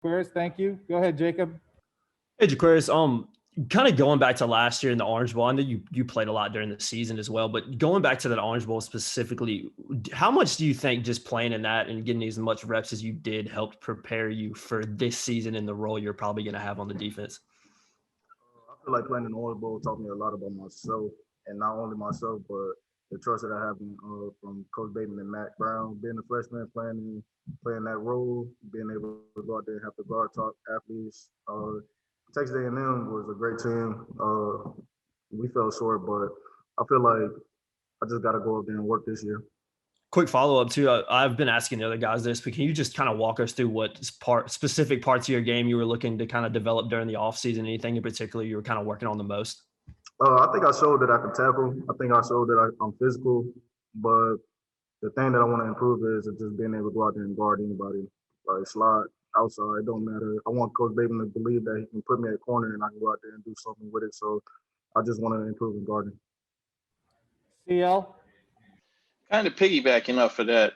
Aquarius, thank you. Go ahead, Jacob. Hey, Jaquarius, kind of going back to last year in the Orange Bowl, I know you played a lot during the season as well, but going back to that Orange Bowl specifically, how much do you think just playing in that and getting as much reps as you did helped prepare you for this season and the role you're probably going to have on the defense? I feel like playing in the Orange Bowl taught me a lot about myself, and not only myself, but the trust that I have from Coach Bateman and Matt Brown. Being a freshman, playing that role, being able to go out there and have to guard top athletes. Texas A&M was a great team. We fell short, but I feel like I just got to go up there and work this year. Quick follow-up too. I've been asking the other guys this, but can you just kind of walk us through what specific parts of your game you were looking to kind of develop during the offseason? Anything in particular you were kind of working on the most? I think I showed that I can tackle. I think I showed that I'm physical, but the thing that I want to improve is just being able to go out there and guard anybody, like slide outside. It don't matter. I want Coach Bateman to believe that he can put me at corner and I can go out there and do something with it. So I just want to improve in guarding. CL? Kind of piggybacking off of that,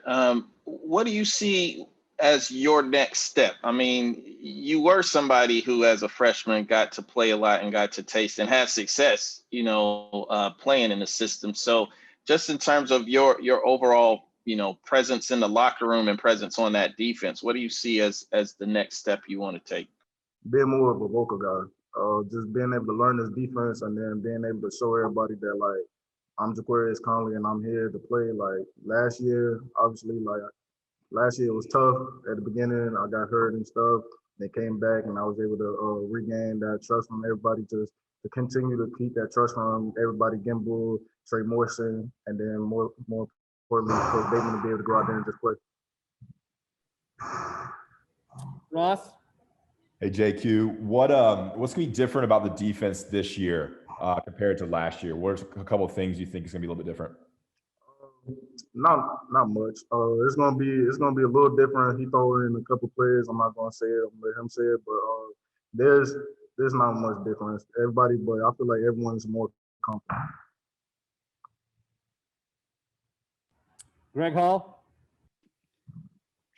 what do you see as your next step? I mean, you were somebody who, as a freshman, got to play a lot and got to taste and have success, playing in the system. So just in terms of your overall, presence in the locker room and presence on that defense, what do you see as the next step you want to take? Being more of a vocal guy, just being able to learn this defense and then being able to show everybody that, like, I'm Jaquarius Conley and I'm here to play. Like last year, obviously, last year it was tough at the beginning. I got hurt and stuff. They came back and I was able to regain that trust from everybody to continue to keep that trust from everybody, Gimbel, Trey Morrison, and then more importantly, Coach Bateman to be able to go out there and just play. Ross? Hey, JQ, what's going to be different about the defense this year compared to last year? What are a couple of things you think is going to be a little bit different? Not much. It's gonna be a little different. He throw in a couple plays. I'm not gonna say it. I'm gonna let him say it. But there's not much difference. Everybody, but I feel like everyone's more comfortable. Greg Hall?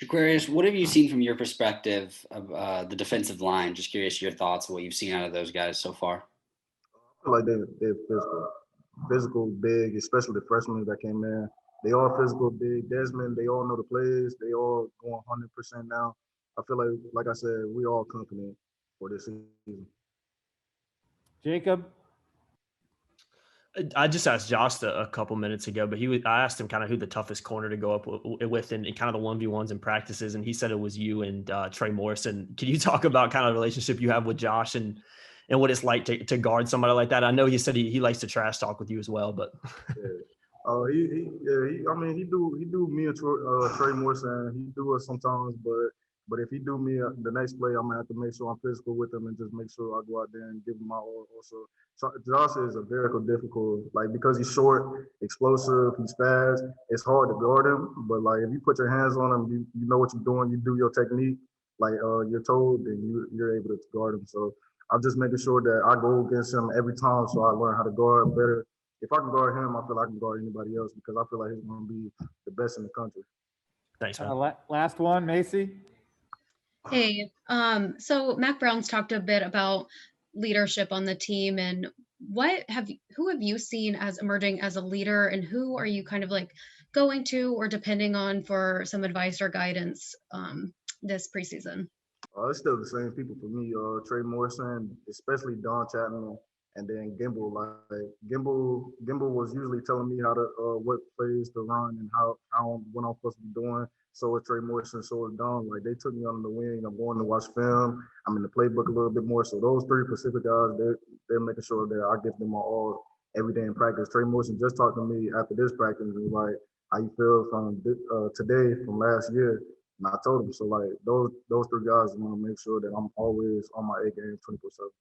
Aquarius, what have you seen from your perspective of the defensive line? Just curious your thoughts of what you've seen out of those guys so far. I feel like they're physical, big, especially the freshmen that came in. They all physical, big. Desmond, they all know the plays. They all going 100% now. I feel like I said, we all confident for this season. Jacob? I just asked Josh a couple minutes ago, but I asked him kind of who the toughest corner to go up with in kind of the 1v1s and practices, and he said it was you and Trey Morrison. Can you talk about kind of the relationship you have with Josh and what it's like to guard somebody like that? I know he said he likes to trash talk with you as well, but he do me and Trey Morrison. He do it sometimes, but if he do me the next play, I'm gonna have to make sure I'm physical with him and just make sure I go out there and give him my all. Also, so Josh is a very difficult, like, because he's short, explosive, he's fast. It's hard to guard him, but like if you put your hands on him, you know what you're doing. You do your technique, like you're told, then you're able to guard him. So I'm just making sure that I go against him every time, so I learn how to guard better. If I can guard him, I feel I can guard anybody else because I feel like he's going to be the best in the country. Thanks, man. Last one, Macy. Hey, so Mac Brown's talked a bit about leadership on the team, and who have you seen as emerging as a leader, and who are you kind of like going to or depending on for some advice or guidance this preseason? It's still the same people for me. Trey Morrison, especially Don Chapman, and then Gimbel. Like Gimbel was usually telling me how to what plays to run and what I'm supposed to be doing. So is Trey Morrison, so is Don. Like they took me under the wing. I'm going to watch film. I'm in the playbook a little bit more. So those three Pacific guys, they're making sure that I give them my all every day in practice. Trey Morrison just talked to me after this practice and was like, "How you feel from today, from last year?" And I told him, so like those three guys want to make sure that I'm always on my A game 24/7.